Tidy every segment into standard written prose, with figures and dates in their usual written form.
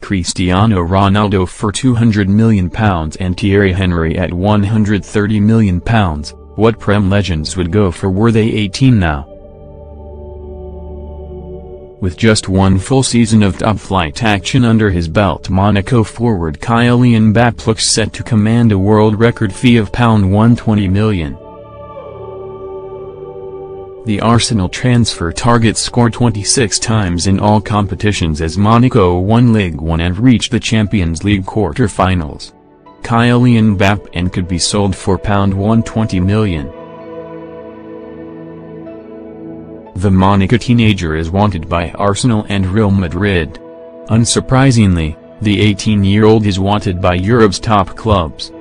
Cristiano Ronaldo for £200 million and Thierry Henry at £130 million. What Prem legends would go for were they 18 now? With just one full season of top-flight action under his belt, Monaco forward Kylian Mbappe looks set to command a world record fee of £120 million. The Arsenal transfer target scored 26 times in all competitions as Monaco won Ligue 1 and reached the Champions League quarter-finals. Kylian Mbappe could be sold for £120 million. The Monaco teenager is wanted by Arsenal and Real Madrid. Unsurprisingly, the 18-year-old is wanted by Europe's top clubs.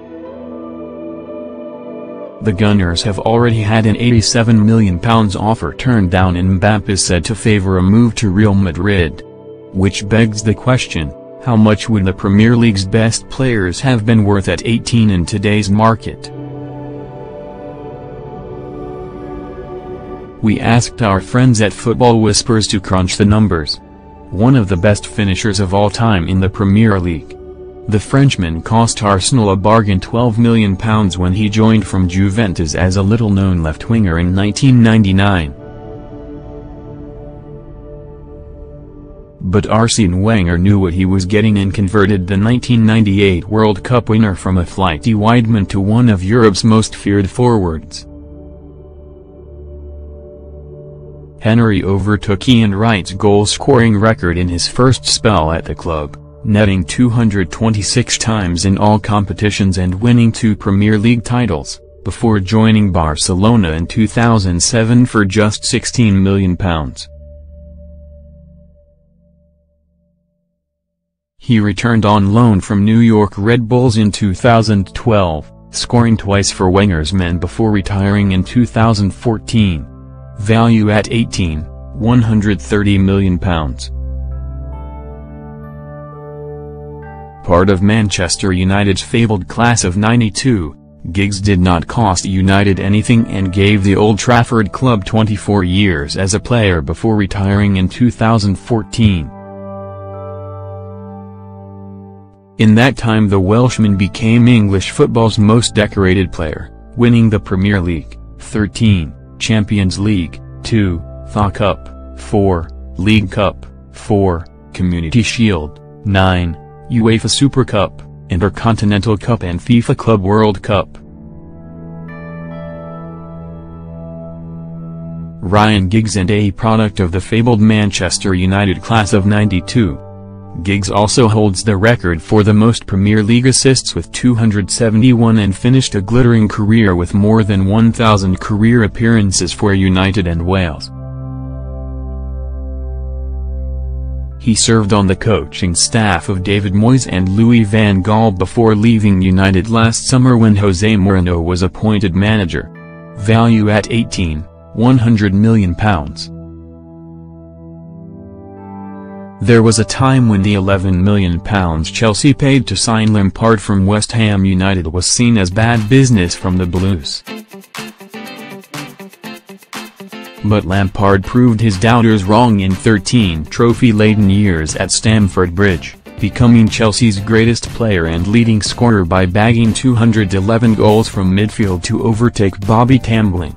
The Gunners have already had an £87 million offer turned down, and Mbappe is said to favour a move to Real Madrid. Which begs the question, how much would the Premier League's best players have been worth at 18 in today's market? We asked our friends at Football Whispers to crunch the numbers. One of the best finishers of all time in the Premier League. The Frenchman cost Arsenal a bargain £12 million when he joined from Juventus as a little-known left-winger in 1999. But Arsene Wenger knew what he was getting and converted the 1998 World Cup winner from a flighty wideman to one of Europe's most feared forwards. Henry overtook Ian Wright's goal-scoring record in his first spell at the club, netting 226 times in all competitions and winning 2 Premier League titles, before joining Barcelona in 2007 for just £16 million. He returned on loan from New York Red Bulls in 2012, scoring twice for Wenger's men before retiring in 2014. Value at 18, £130 million. Part of Manchester United's fabled class of '92, Giggs did not cost United anything and gave the Old Trafford club 24 years as a player before retiring in 2014. In that time the Welshman became English football's most decorated player, winning the Premier League, 13, Champions League, 2, FA Cup, 4, League Cup, 4, Community Shield, 9, UEFA Super Cup, Intercontinental Cup and FIFA Club World Cup. Ryan Giggs, and a product of the fabled Manchester United class of '92. Giggs also holds the record for the most Premier League assists with 271 and finished a glittering career with more than 1,000 career appearances for United and Wales. He served on the coaching staff of David Moyes and Louis van Gaal before leaving United last summer when Jose Mourinho was appointed manager. Value at 18, £100 million. There was a time when the £11 million Chelsea paid to sign Lampard from West Ham United was seen as bad business from the Blues. But Lampard proved his doubters wrong in 13 trophy-laden years at Stamford Bridge, becoming Chelsea's greatest player and leading scorer by bagging 211 goals from midfield to overtake Bobby Tambling.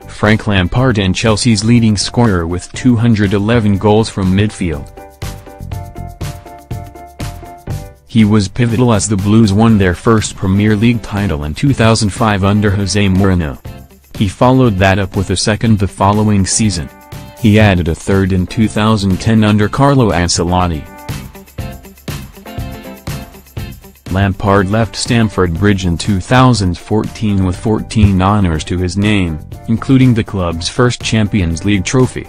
Frank Lampard and Chelsea's leading scorer with 211 goals from midfield. He was pivotal as the Blues won their first Premier League title in 2005 under Jose Mourinho. He followed that up with a second the following season. He added a third in 2010 under Carlo Ancelotti. Lampard left Stamford Bridge in 2014 with 14 honours to his name, including the club's first Champions League trophy.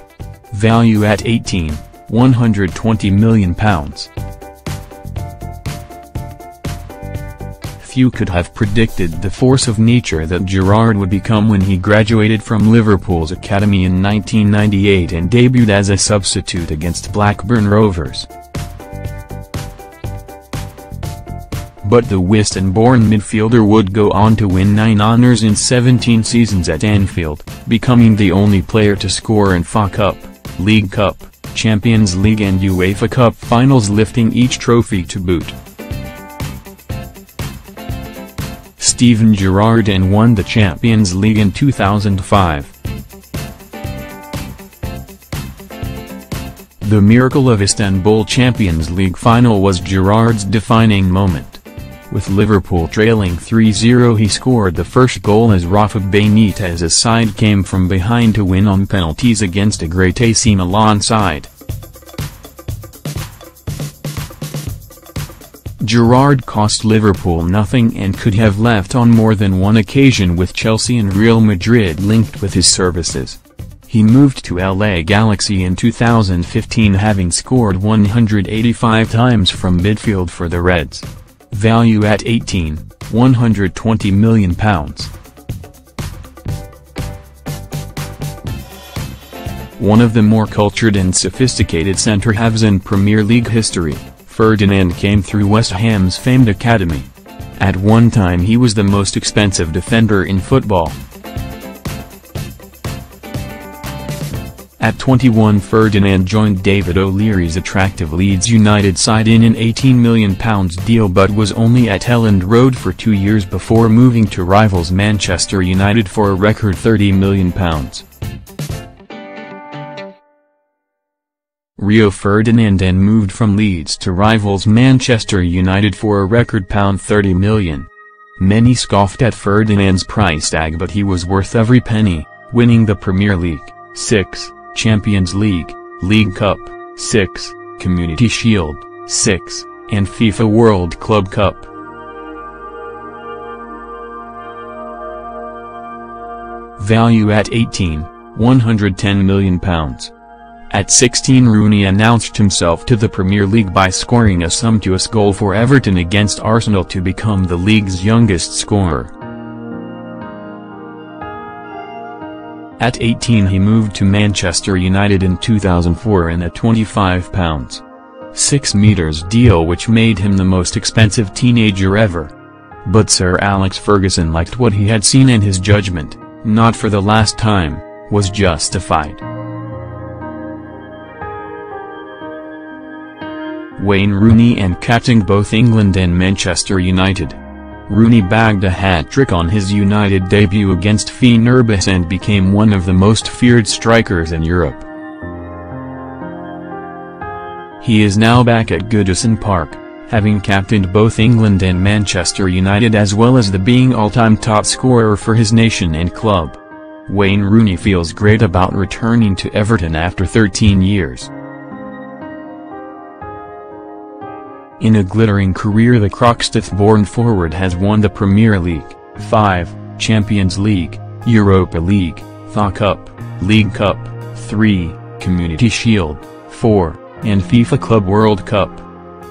Value at 18, £120 million. Few could have predicted the force of nature that Gerrard would become when he graduated from Liverpool's academy in 1998 and debuted as a substitute against Blackburn Rovers. But the Wiston-born midfielder would go on to win 9 honours in 17 seasons at Anfield, becoming the only player to score in FA Cup, League Cup, Champions League and UEFA Cup finals, lifting each trophy to boot. Steven Gerrard won the Champions League in 2005. The miracle of Istanbul Champions League final was Gerrard's defining moment. With Liverpool trailing 3-0, he scored the first goal as Rafa Benitez's side came from behind to win on penalties against a great AC Milan side. Gerrard cost Liverpool nothing and could have left on more than one occasion, with Chelsea and Real Madrid linked with his services. He moved to LA Galaxy in 2015, having scored 185 times from midfield for the Reds. Value at 18, £120 million. One of the more cultured and sophisticated centre-halves in Premier League history, Ferdinand came through West Ham's famed academy. At one time he was the most expensive defender in football. At 21, Ferdinand joined David O'Leary's attractive Leeds United side in an £18 million deal, but was only at Elland Road for 2 years before moving to rivals Manchester United for a record £30 million. Rio Ferdinand moved from Leeds to rivals Manchester United for a record £30 million. Many scoffed at Ferdinand's price tag, but he was worth every penny, winning the Premier League, 6, Champions League, League Cup, 6, Community Shield, 6, and FIFA World Club Cup. Value at 18, £110 million. At 16, Rooney announced himself to the Premier League by scoring a sumptuous goal for Everton against Arsenal to become the league's youngest scorer. At 18, he moved to Manchester United in 2004 in a £25.6 million deal, which made him the most expensive teenager ever. But Sir Alex Ferguson liked what he had seen, and his judgment, not for the last time, was justified. Wayne Rooney captained both England and Manchester United. Rooney bagged a hat-trick on his United debut against Fenerbahce and became one of the most feared strikers in Europe. He is now back at Goodison Park, having captained both England and Manchester United, as well as being all-time top scorer for his nation and club. Wayne Rooney feels great about returning to Everton after 13 years. In a glittering career, the Croxteth-born forward has won the Premier League, 5, Champions League, Europa League, FA Cup, League Cup, 3, Community Shield, 4, and FIFA Club World Cup.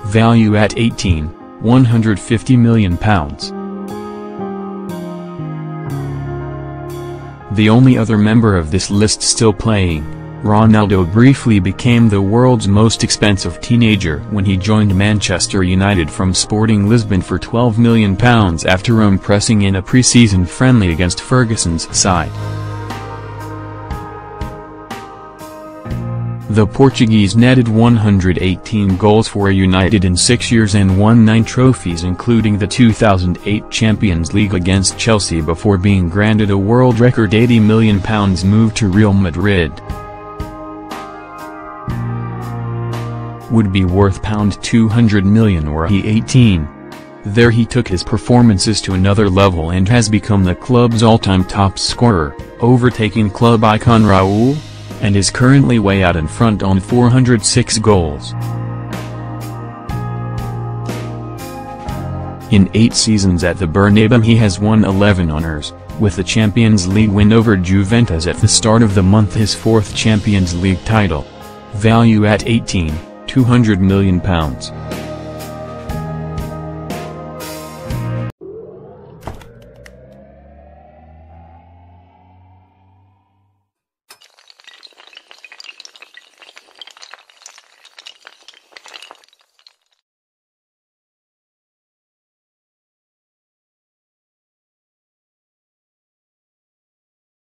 Value at 18, £150 million. The only other member of this list still playing, Ronaldo, briefly became the world's most expensive teenager when he joined Manchester United from Sporting Lisbon for £12 million after impressing in a pre-season friendly against Ferguson's side. The Portuguese netted 118 goals for United in 6 years and won 9 trophies, including the 2008 Champions League against Chelsea, before being granted a world record £80 million move to Real Madrid. Would be worth £200 million were he 18. There he took his performances to another level and has become the club's all-time top scorer, overtaking club icon Raul, and is currently way out in front on 406 goals. In 8 seasons at the Bernabeu he has won 11 honours, with the Champions League win over Juventus at the start of the month, his 4th Champions League title. Value at 18, £200 million.